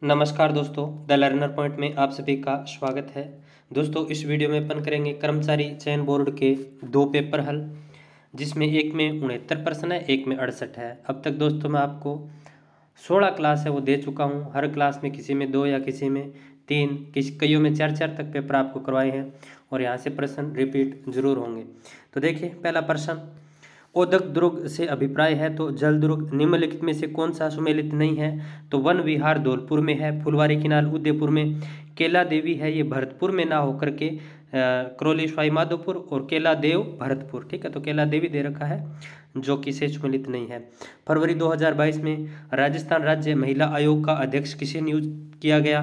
नमस्कार दोस्तों, the learner point में आप सभी का स्वागत है। दोस्तों, इस वीडियो में अपन करेंगे कर्मचारी चयन बोर्ड के 2 पेपर हल, जिसमें एक में 69 प्रश्न है, एक में 68 है। अब तक दोस्तों मैं आपको 16 क्लास है वो दे चुका हूँ। हर क्लास में किसी में 2 या किसी में 3, कईयों में 4 तक पेपर आपको करवाए हैं और यहाँ से प्रश्न रिपीट जरूर होंगे। तो देखिए, पहला प्रश्न, ओदक दुर्ग से अभिप्राय है तो जल दुर्ग निम्नलिखित में से कौन सा सुमेलित नहीं है? तो वन विहार धौलपुर में है, फुलवारी किनाल उदयपुर में, केला देवी है ये भरतपुर में ना होकर के करौली सवाई माधोपुर और केला देव भरतपुर। ठीक है, तो केला देवी दे रखा है जो कि से सुमेलित नहीं है। फरवरी 2022 में राजस्थान राज्य महिला आयोग का अध्यक्ष किसे नियुक्त किया गया?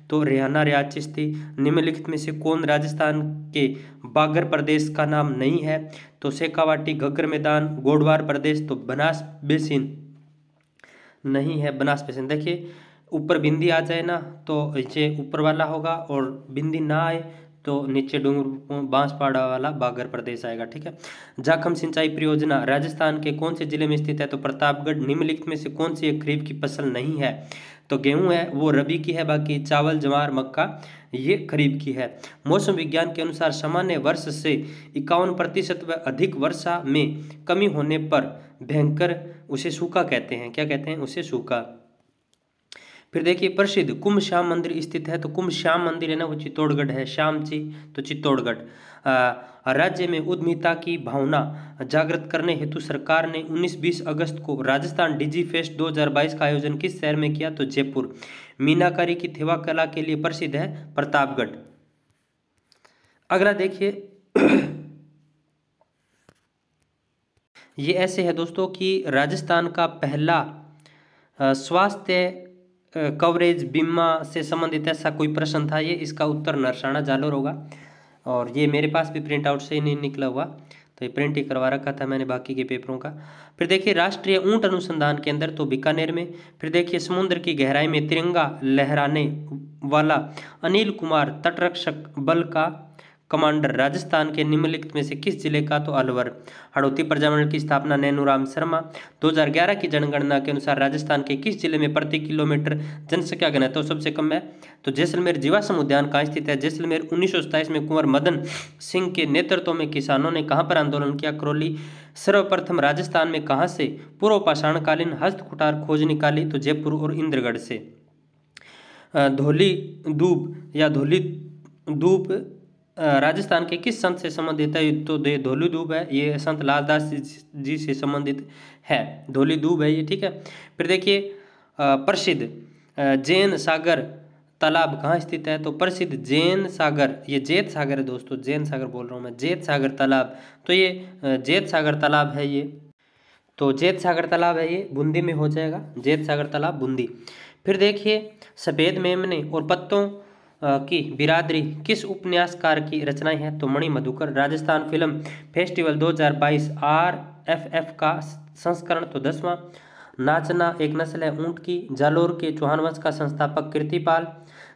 तो रेहाना रियाज चिश्ती। निम्नलिखित में से कौन राजस्थान के बागर प्रदेश का नाम नहीं है? तो शेखावाटी, घग्गर मैदान, गोडवार प्रदेश, तो बनास बेसिन नहीं है। बनास बेसिन देखिए, ऊपर बिंदी आ जाए ना तो नीचे ऊपर वाला होगा, और बिंदी ना आए तो नीचे डूंगर बांसपाड़ा वाला बागर प्रदेश आएगा। ठीक है। जाखम सिंचाई परियोजना राजस्थान के कौन से जिले में स्थित है? तो प्रतापगढ़। निम्नलिखित में से कौन सी एक खरीफ की फसल नहीं है? तो गेहूं है वो रबी की है, बाकी चावल, ज्वार, मक्का ये खरीफ की है। मौसम विज्ञान के अनुसार सामान्य वर्ष से 51% व अधिक वर्षा में कमी होने पर भयंकर उसे सूखा कहते हैं। क्या कहते हैं? उसे सूखा। फिर देखिए, प्रसिद्ध कुंभ श्याम मंदिर स्थित है, तो कुंभ श्याम मंदिर है ना वो चित्तौड़गढ़ है। श्यामची तो चित्तौड़गढ़। राज्य में उद्यमिता की भावना जागृत करने हेतु सरकार ने 19-20 अगस्त को राजस्थान डिजी फेस्ट 2022 का आयोजन किस शहर में किया? तो जयपुर। मीनाकारी की थेवा कला के लिए प्रसिद्ध है प्रतापगढ़। अगला देखिए, ये ऐसे है दोस्तों कि राजस्थान का पहला स्वास्थ्य कवरेज बीमा से संबंधित ऐसा कोई प्रश्न था ये, इसका उत्तर नरसाना जालोर होगा। और ये मेरे पास भी प्रिंट आउट से ही नहीं निकला हुआ, तो ये प्रिंट ही करवा रखा था मैंने बाकी के पेपरों का। फिर देखिए, राष्ट्रीय ऊंट अनुसंधान केंद्र तो बीकानेर में। फिर देखिए, समुद्र की गहराई में तिरंगा लहराने वाला अनिल कुमार तटरक्षक बल का कमांडर राजस्थान के निम्नलिखित में से किस जिले का? तो अलवर। हड़ौती प्रजामंडल की स्थापना नैनूराम शर्मा। 2011 की जनगणना के अनुसार राजस्थान के किस जिले में प्रति किलोमीटर जनसंख्या घनत्व सबसे कम है? तो जैसलमेर। जीवाश्म उद्यान कहाँ स्थित है? जैसलमेर। 1927 में कुंवर मदन सिंह के नेतृत्व में किसानों ने कहाँ पर आंदोलन किया? करौली। सर्वप्रथम राजस्थान में कहाँ से पूर्व पाषाणकालीन हस्त कुठार खोज निकाली? तो जयपुर और इंद्रगढ़ से। धौली दूब या धौली दूब राजस्थान के किस संत से संबंधित है? तो धौली दूब है ये संत लालदास जी से संबंधित है। धौली दूब है ये। ठीक है। फिर देखिए, प्रसिद्ध जैन सागर तालाब कहाँ स्थित है? तो प्रसिद्ध जैन सागर, ये जेत सागर है दोस्तों, जैन सागर बोल रहा हूँ मैं, जेत सागर तालाब। तो ये जेत सागर तालाब है ये, तो जेत सागर तालाब है ये, बूंदी में हो जाएगा, जेत सागर तालाब बूंदी। फिर देखिए, सफ़ेद मेमने और पत्तों की बिरादरी किस उपन्यासकार की रचनाएं हैं? तो Mani Madhukar. Rajasthan film festival 2022 RFF का संस्करण तो 10वां। नाचना एक नस्ल है ऊंट की। जालोर के चौहान वंश का संस्थापक कीर्तिपाल।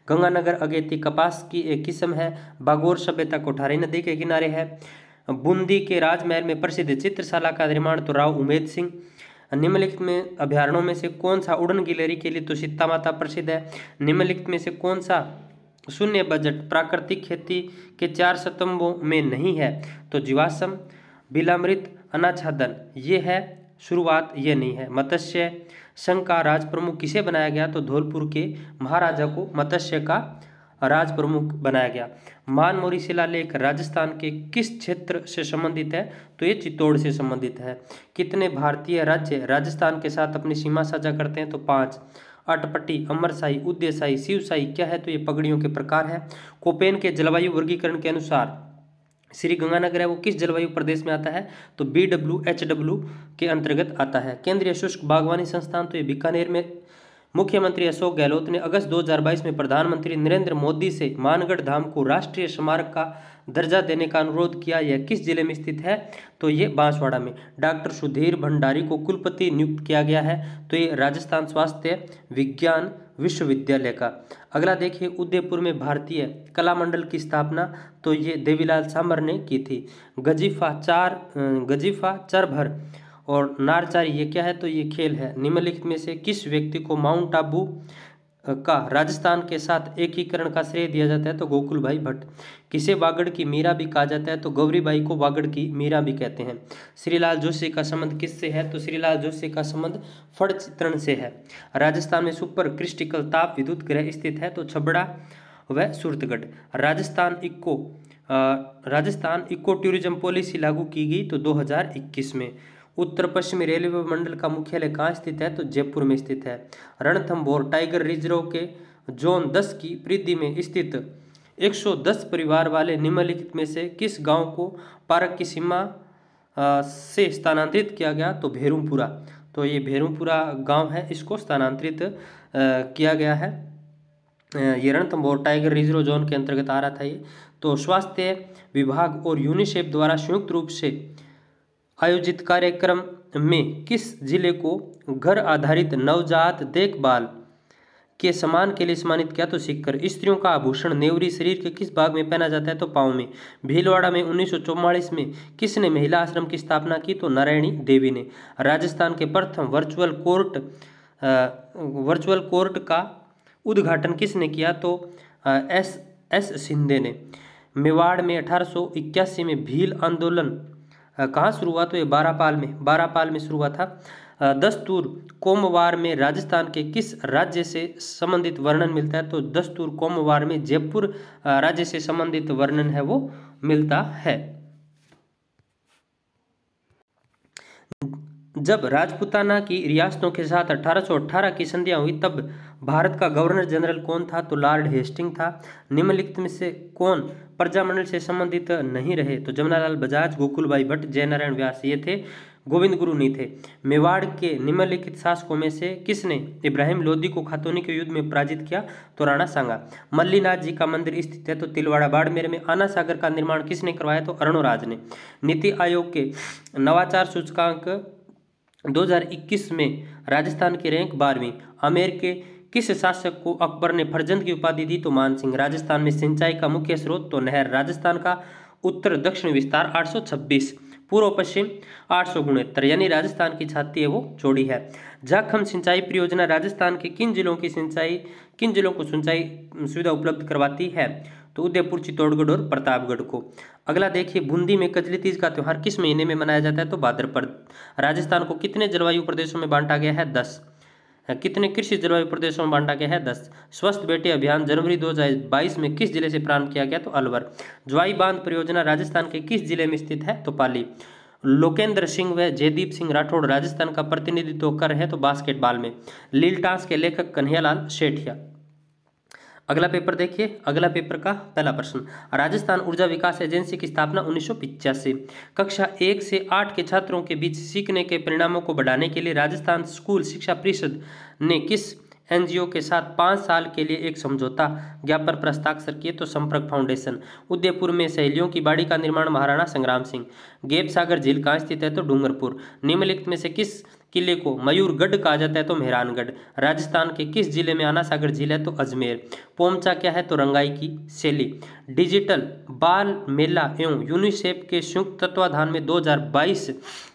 गंगानगर अगेती कपास की एक किस्म है। बागोर सभ्यता कोठारी नदी के किनारे है। बूंदी के राजमहल में प्रसिद्ध चित्रशाला का निर्माण तो राव उमेद सिंह। निम्नलिखित में अभ्यारण्यों में से कौन सा उड़न गिलहरी के लिए तो सीता माता प्रसिद्ध है? निम्नलिखित में से कौन सा शून्य बजट प्राकृतिक खेती के 4 स्तंभों में नहीं है? तो जीवाश्म, बिलामृत, अनाच्छादन ये है शुरुआत, ये नहीं है। मत्स्य संघ का राज प्रमुख किसे बनाया गया? तो धौलपुर के महाराजा को मत्स्य का राज प्रमुख बनाया गया। मानमोरी शिलालेख राजस्थान के किस क्षेत्र से संबंधित है? तो ये चित्तौड़ से संबंधित है। कितने भारतीय राज्य राजस्थान के साथ अपनी सीमा साझा करते हैं? तो 5। अटपटी, अमरशाही, उदयशाही, शिवशाही क्या है? तो ये पगड़ियों के प्रकार है। कोपेन के जलवायु वर्गीकरण के अनुसार श्री गंगानगर है वो किस जलवायु प्रदेश में आता है? तो BWHW के अंतर्गत आता है। केंद्रीय शुष्क बागवानी संस्थान तो ये बीकानेर में। मुख्यमंत्री अशोक गहलोत ने अगस्त 2022 में प्रधानमंत्री नरेंद्र मोदी से मानगढ़ धाम को राष्ट्रीय स्मारक का दर्जा देने का अनुरोध किया। यह किस जिले में स्थित है? तो ये बांसवाड़ा में। डॉक्टर सुधीर भंडारी को कुलपति नियुक्त किया गया है, तो ये राजस्थान स्वास्थ्य विज्ञान विश्वविद्यालय का। अगला देखिए, उदयपुर में भारतीय कला मंडल की स्थापना तो ये देवीलाल सामर ने की थी। गजीफा चरभर और नारचारी ये क्या है? तो ये खेल है। निम्नलिखित में से किस व्यक्ति को माउंट आबू का राजस्थान के साथ एकीकरण का श्रेय दिया जाता है तो गोकुल भाई भट्ट। किसे वागड़ की मीरा भी कहा जाता है तो गौरी बाई को वागड़ की मीरा भी कहते हैं। श्रीलाल जोशी का संबंध किससे है तो श्रीलाल जोशी का संबंध फड़ चित्रण से है। राजस्थान में सुपर क्रिस्टिकल ताप विद्युत ग्रह स्थित है तो छबड़ा व Suratgarh. Rajasthan eco tourism policy लागू की गई तो 2021 में। उत्तर पश्चिमी रेलवे मंडल का मुख्यालय कहाँ स्थित है तो जयपुर में स्थित है। रणथंभौर टाइगर रिजर्व के जोन 10 की परिधि में स्थित 110 परिवार वाले निम्नलिखित में से किस गांव को पार्क की सीमा से स्थानांतरित किया गया तो भेरूपुरा। तो ये भेरूपुरा गांव है, इसको स्थानांतरित किया गया है। ये रणथंभौर टाइगर रिजर्व जोन के अंतर्गत आ रहा था ये। तो स्वास्थ्य विभाग और यूनिसेफ द्वारा संयुक्त रूप से आयोजित कार्यक्रम में किस जिले को घर आधारित नवजात देखभाल के सम्मान के लिए सम्मानित किया तो सीकर। स्त्रियों का आभूषण नेवरी शरीर के किस भाग में पहना जाता है तो पाँव में। भीलवाड़ा में 1944 में किसने महिला आश्रम की स्थापना की तो नारायणी देवी ने। राजस्थान के प्रथम वर्चुअल कोर्ट का उद्घाटन किसने किया तो एस शिंदे ने। मेवाड़ में 1881 में भील आंदोलन कहाँ शुरू हुआ तो ये बारापाल में शुरू हुआ था। दस्तूर कोमवार में राजस्थान के किस राज्य से संबंधित वर्णन मिलता है तो दस्तूर कोमवार में जयपुर राज्य से संबंधित वर्णन है वो मिलता है। जब राजपूताना की रियासतों के साथ 1818 की संधियां हुई तब भारत का गवर्नर जनरल कौन था तो लॉर्ड हेस्टिंग था। निम्नलिखित में से कौन प्रजामंडल से संबंधित नहीं रहे तो जमनालाल बजाज, गोकुल भाई भट्ट, जयनारायण व्यास ये थे, गोविंद गुरु नहीं थे। मेवाड़ के निम्नलिखित शासकों में से किसने इब्राहिम लोदी को खातूनी के युद्ध में पराजित किया तो राणा सांगा। मल्लीनाथ जी का मंदिर स्थित है तो तिलवाड़ा बाड़मेर में। आना सागर का निर्माण किसने करवाया तो अरुणराज ने। नीति आयोग के नवाचार सूचकांक 2021 में राजस्थान की रैंक 12वीं। आमेर के किस शासक को अकबर ने फरजंद की उपाधि दी तो मान सिंह। राजस्थान में सिंचाई का मुख्य स्रोत तो नहर। राजस्थान का उत्तर दक्षिण विस्तार 826, पूर्व पश्चिम 869, यानी राजस्थान की छाती है वो चौड़ी है। झाखम सिंचाई परियोजना राजस्थान के किन जिलों को सिंचाई सुविधा उपलब्ध करवाती है तो उदयपुर, चित्तौड़गढ़ और प्रतापगढ़ को। अगला देखिए, बूंदी में कजली तीज का त्यौहार किस महीने में मनाया जाता है तो भाद्रपद। राजस्थान को कितने जलवायु प्रदेशों में बांटा गया है 10। कितने कृषि जलवायु प्रदेशों में बांटा गया है 10। स्वस्थ बेटी अभियान जनवरी 2022 में किस जिले से प्रारंभ किया गया तो अलवर। ज्वाई बांध परियोजना राजस्थान के किस जिले में स्थित है तो पाली। लोकेंद्र सिंह व जयदीप सिंह राठौड़ राजस्थान का प्रतिनिधित्व कर रहे हैं तो बास्केटबॉल में। लीलटास के लेखक कन्हैयालाल सेठिया। अगला पेपर देखिए, अगला पेपर का पहला प्रश्न, राजस्थान ऊर्जा विकास एजेंसी की स्थापना 1985। कक्षा 1 से 8 के छात्रों के बीच सीखने के परिणामों को बढ़ाने के लिए राजस्थान स्कूल शिक्षा परिषद ने किस एनजीओ के साथ 5 साल के लिए एक समझौता ज्ञापन पर हस्ताक्षर किए तो संपर्क फाउंडेशन। उदयपुर में सहेलियों की बाड़ी का निर्माण महाराणा संग्राम सिंह। गेप सागर झील कहाँ स्थित है तो डूंगरपुर। निम्नलिखित में से किस किले को मयूरगढ़ कहा जाता है तो मेहरानगढ़। राजस्थान के किस जिले में आना सागर झील है तो अजमेर। पोमचा क्या है तो रंगाई की शैली। डिजिटल बाल मेला एवं यूनिसेफ के संयुक्त तत्वाधान में 2022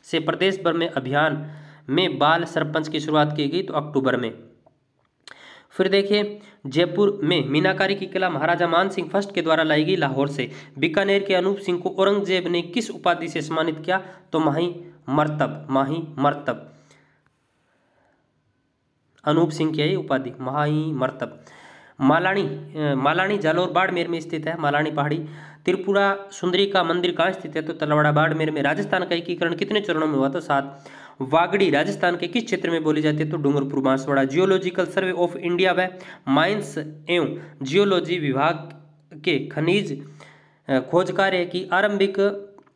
से प्रदेश भर में अभियान में बाल सरपंच की शुरुआत की गई तो अक्टूबर में। फिर देखिए, जयपुर में मीनाकारी की कला महाराजा मान सिंह फर्स्ट के द्वारा लाई गई लाहौर से। बीकानेर के अनूप सिंह को औरंगजेब ने किस उपाधि से सम्मानित किया तो माही मर्तब। अनूप सिंह की है उपाधि माही मर्तब। मालानी जालोर बाड़मेर में स्थित है, मालानी पहाड़ी। त्रिपुरा सुंदरी का मंदिर कहाँ स्थित है तो तलवाड़ा बाड़मेर में। राजस्थान का एकीकरण कितने चरणों में हुआ तो 7। वागड़ी राजस्थान के किस क्षेत्र में बोली जाती है तो Dungarpur Banswara. Geological survey of India व माइंस एवं जियोलॉजी विभाग के खनिज खोज कार्य की आरंभिक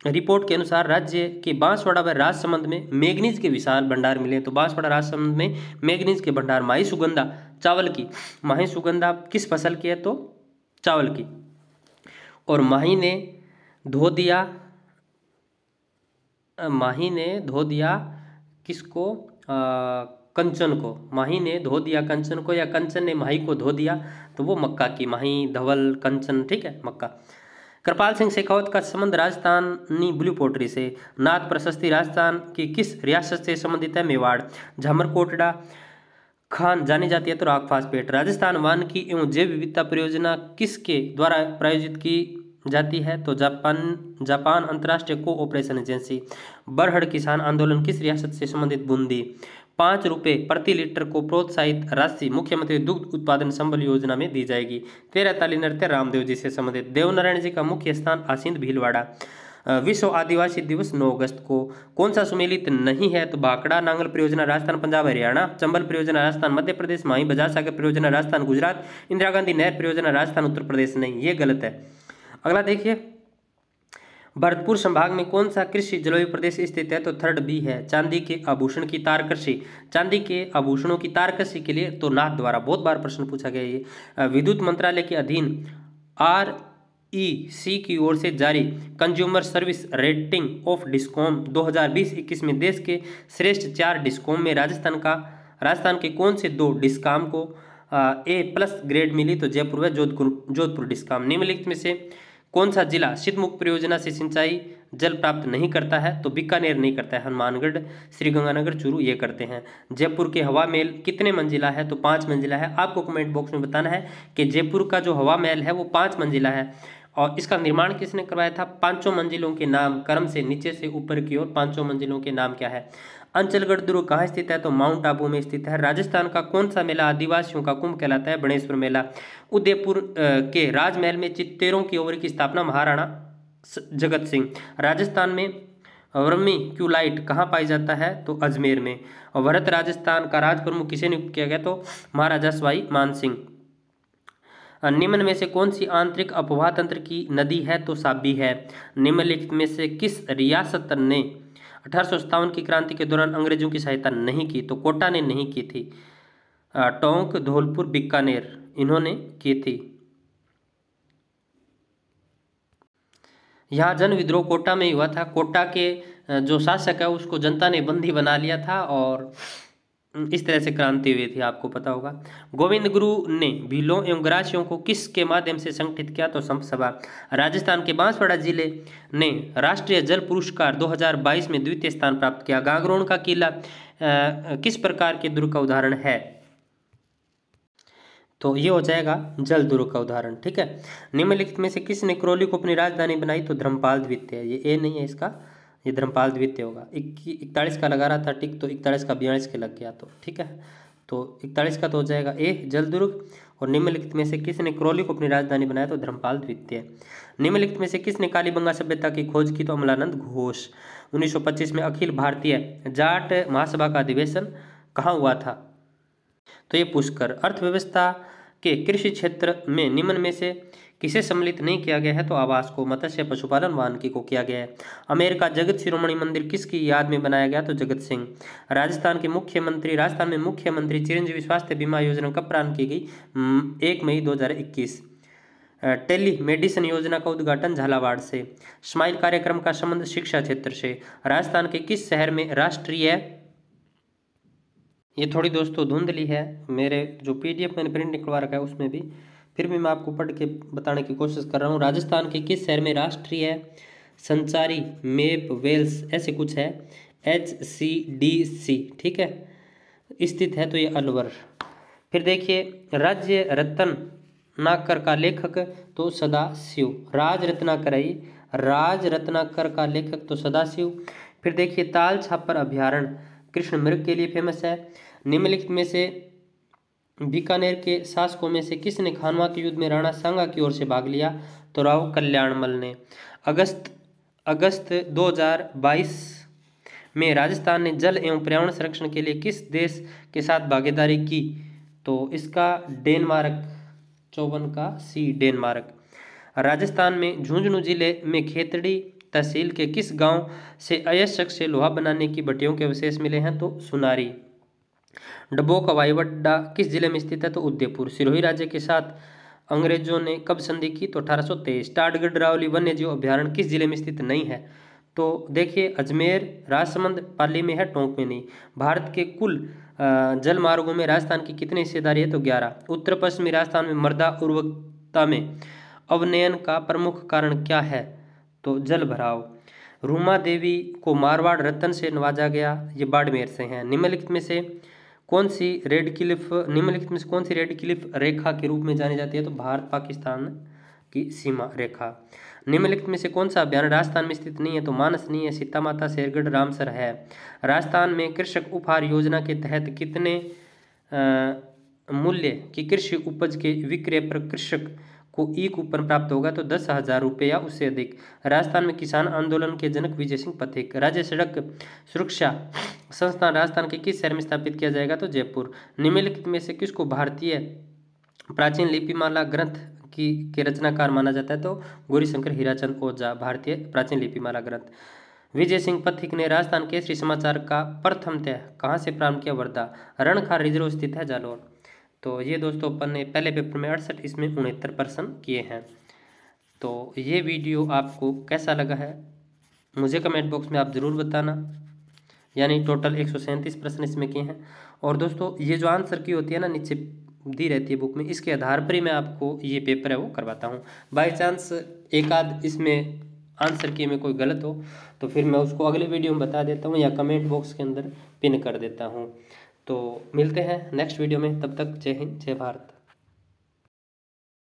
रिपोर्ट के अनुसार राज्य के बांसवाड़ा व राजसमंद में मैग्नीज के विशाल भंडार मिले। तो बांसवाड़ा राजसमंद में मैग्नीज के भंडार। माही सुगंधा चावल की। माही सुगंधा किस फसल की है तो चावल की। और माही ने धो दिया किसको कंचन को। माही ने धो दिया कंचन को या कंचन ने माही को धो दिया तो वो मक्का की। माही, धवल, कंचन, ठीक है, मक्का। कृपाल सिंह शेखावत का संबंध राजस्थानी ब्लू पोट्री से। नाथ प्रशस्ति राजस्थान की किस रियासत से संबंधित है मेवाड़। झामर कोटड़ा खान जानी जाती है तो रॉक फास्फेट। राजस्थान वानिकी एवं जैव विविधता परियोजना किसके द्वारा प्रायोजित की जाती है तो जापान अंतर्राष्ट्रीय कोऑपरेशन एजेंसी। बरहड़ किसान आंदोलन किस रियासत से संबंधित? बूंदी। 5 रुपये प्रति लीटर को प्रोत्साहित राशि मुख्यमंत्री दुग्ध उत्पादन संबल योजना में दी जाएगी। 13 ताली नृत्य रामदेव जी से संबंधित। देवनारायण जी का मुख्य स्थान आसींद भीलवाड़ा। विश्व आदिवासी दिवस 9 अगस्त को। कौन सा सुमेलित नहीं है तो भाखड़ा नांगल परियोजना राजस्थान पंजाब हरियाणा। चंबल परियोजना राजस्थान मध्य प्रदेश। माही बजाज सागर परियोजना राजस्थान गुजरात। इंदिरा गांधी नहर परियोजना राजस्थान उत्तर प्रदेश। नहीं, ये गलत है। अगला देखिए, भरतपुर संभाग में कौन सा कृषि जलवायु प्रदेश स्थित है तो थर्ड बी है। चांदी के आभूषण की तारकशी। चांदी के आभूषणों की तारकशी के लिए तो नाथ द्वारा बहुत बार प्रश्न पूछा गया। ये विद्युत मंत्रालय के अधीन REC की ओर से जारी consumer service rating of discom 2020-21 में देश के श्रेष्ठ 4 डिस्कॉम में राजस्थान के कौन से 2 डिस्कॉम को A+ ग्रेड मिली तो जयपुर व जोधपुर डिस्कॉम। निम्नलिखित में से कौन सा जिला शीतमुख परियोजना से सिंचाई जल प्राप्त नहीं करता है तो बीकानेर नहीं करता है। हनुमानगढ़, श्रीगंगानगर, चूरू ये करते हैं। जयपुर के हवा महल कितने मंजिला है तो 5 मंजिला है। आपको कमेंट बॉक्स में बताना है कि जयपुर का जो हवा महल है वो 5 मंजिला है और इसका निर्माण किसने करवाया था। 5 मंजिलों के नाम क्रम से नीचे से ऊपर की ओर 5 मंजिलों के नाम क्या है। अंचलगढ़ दुर्ग कहाँ स्थित है तो माउंट आबू में स्थित है। राजस्थान का कौन सा मेला आदिवासियों का कुंभ कहलाता है? बणेश्वर मेला। उदयपुर के राजमहल में चित्तेरों की ओवर की स्थापना महाराणा जगत सिंह। राजस्थान में वर्मी क्यूलाइट कहाँ पाई जाता है तो अजमेर में। और भरत राजस्थान का राज प्रमुख किसे नियुक्त किया गया तो महाराजा सवाई मानसिंह। निम्न में से कौन सी आंतरिक अपवाह तंत्र की नदी है तो साबी है। निम्नलिखित में से किस रियासत ने 1857 की क्रांति के दौरान अंग्रेजों की सहायता नहीं की तो कोटा ने नहीं की थी। टोंक, धौलपुर, बीकानेर इन्होंने की थी। यहाँ जन विद्रोह कोटा में ही हुआ था। कोटा के जो शासक है उसको जनता ने बंदी बना लिया था और इस तरह से क्रांति हुई थी, आपको पता होगा। गोविंद गुरु ने भीलों एवं ग्रासियों को किसके माध्यम से संगठित किया तो संत सभा। राजस्थान के बांसवाड़ा जिले ने राष्ट्रीय जल पुरस्कार 2022 में द्वितीय स्थान प्राप्त किया। गागरोन का किला किस प्रकार के दुर्ग का उदाहरण है तो ये हो जाएगा जल दुर्ग का उदाहरण। ठीक है। निम्नलिखित में से किसने करौली को अपनी राजधानी बनाई तो धर्मपाल द्वितीय। ये ए नहीं है इसका, ये धर्मपाल द्वितीय होगा। 41 का लगा रहा था टिक तो 41 का 42 के लग गया तो ठीक है, तो 41 का तो हो जाएगा ए जल दुर्ग। और निम्नलिखित में से किसने करौली को अपनी राजधानी बनाया तो धर्मपाल द्वितीय। निम्नलिखित में से किसने कालीबंगा सभ्यता की खोज की तो अमलानंद घोष। 1925 में अखिल भारतीय जाट महासभा का अधिवेशन कहाँ हुआ था तो ये पुष्कर। अर्थव्यवस्था के कृषि क्षेत्र में निम्न में से किसे सम्मिलित नहीं किया गया है तो आवास को, मत्स्य, पशुपालन, वानिकी को किया गया है। अमेरिका जगत शिरोमणि मंदिर किसकी याद में बनाया गया तो जगत सिंह। राजस्थान में मुख्यमंत्री चिरंजीवी स्वास्थ्य बीमा योजना कब प्रारंभ की गई 1 मई 2021। टेली मेडिसिन योजना का उद्घाटन झालावाड़ से। स्माइल कार्यक्रम का संबंध शिक्षा क्षेत्र से। राजस्थान के किस शहर में राष्ट्रीय, ये थोड़ी दोस्तों धुंधली है, मेरे जो PDF मैंने प्रिंट निकलवा रखा है उसमें भी, फिर भी मैं आपको पढ़ के बताने की कोशिश कर रहा हूँ। राजस्थान के किस शहर में राष्ट्रीय संचारी मैप वेल्स ऐसे कुछ है HCDC, ठीक है, स्थित है तो ये अलवर। फिर देखिए राज्य रत्नाकर का लेखक तो सदाशिव। राज रत्नाकर का लेखक तो सदाशिव। फिर देखिए ताल छापर अभ्यारण्य कृष्ण मृग के लिए फेमस है। निम्नलिखित में से बीकानेर के शासकों में से किसने खानवा के युद्ध में राणा सांगा की ओर से भाग लिया तो राव कल्याणमल ने। अगस्त 2022 में राजस्थान ने जल एवं पर्यावरण संरक्षण के लिए किस देश के साथ भागीदारी की तो इसका डेनमार्क, 54 का सी डेनमार्क। राजस्थान में झुंझुनू जिले में खेतड़ी तहसील के किस गांव से अयस्क से लोहा बनाने की भट्टियों के अवशेष मिले हैं तो सुनारी। डबोक हवाई अड्डा किस जिले में स्थित है तो उदयपुर। सिरोही राज्य के साथ अंग्रेजों ने कब संधि की तो 1823। टाटगढ़ रावली वन्य जीव अभ्यारण्य किस जिले में स्थित नहीं है तो देखिए अजमेर, राजसमंद, पाली में है, टोंक में नहीं। भारत के कुल जल मार्गों में राजस्थान की कितनी हिस्सेदारी है तो 11। उत्तर पश्चिमी राजस्थान में मृदा उर्वरकता में अवनयन का प्रमुख कारण क्या है तो जल भराव। रूमा देवी को मारवाड़ रत्न से नवाजा गया, ये बाड़मेर से हैं। निम्नलिखित में से कौन सी रेड क्लिफ निम्नलिखित में से कौन सी रेड क्लिफ रेखा के रूप में जानी जाती है? तो भारत पाकिस्तान की सीमा रेखा। निम्नलिखित में से कौन सा अभ्यारण्य राजस्थान में स्थित नहीं है? तो मानस नहीं है, सीता माता, शेरगढ़, रामसर है। राजस्थान में कृषक उपहार योजना के तहत कितने मूल्य की कृषि उपज के विक्रय पर कृषक को ई कूपन प्राप्त होगा? तो 10,000 रुपये या उससे अधिक। राजस्थान में किसान आंदोलन के जनक विजय सिंह पथिक। राज्य सड़क सुरक्षा संस्थान राजस्थान के किस शहर में स्थापित किया जाएगा? तो जयपुर। निम्नलिखित में से किसको भारतीय प्राचीन लिपिमाला ग्रंथ के रचनाकार माना जाता है? तो गौरीशंकर हीराचंद ओझा, भारतीय प्राचीन लिपिमाला ग्रंथ। विजय सिंह पथिक ने राजस्थान केसरी समाचार का प्रथमतः कहाँ से प्रारंभ किया? वर्धा। रणखार रिजर्व स्थित है जालौर। तो ये दोस्तों अपन ने पहले पेपर में 68, इसमें 69 प्रश्न किए हैं। तो ये वीडियो आपको कैसा लगा है मुझे कमेंट बॉक्स में आप ज़रूर बताना। यानी टोटल 137 प्रश्न इसमें किए हैं। और दोस्तों ये जो आंसर की होती है ना, नीचे दी रहती है बुक में, इसके आधार पर ही मैं आपको ये पेपर है वो करवाता हूँ। बाई चांस एक आध इसमें आंसर की में कोई गलत हो तो फिर मैं उसको अगले वीडियो में बता देता हूँ या कमेंट बॉक्स के अंदर पिन कर देता हूँ। तो मिलते हैं नेक्स्ट वीडियो में, तब तक जय हिंद जय भारत।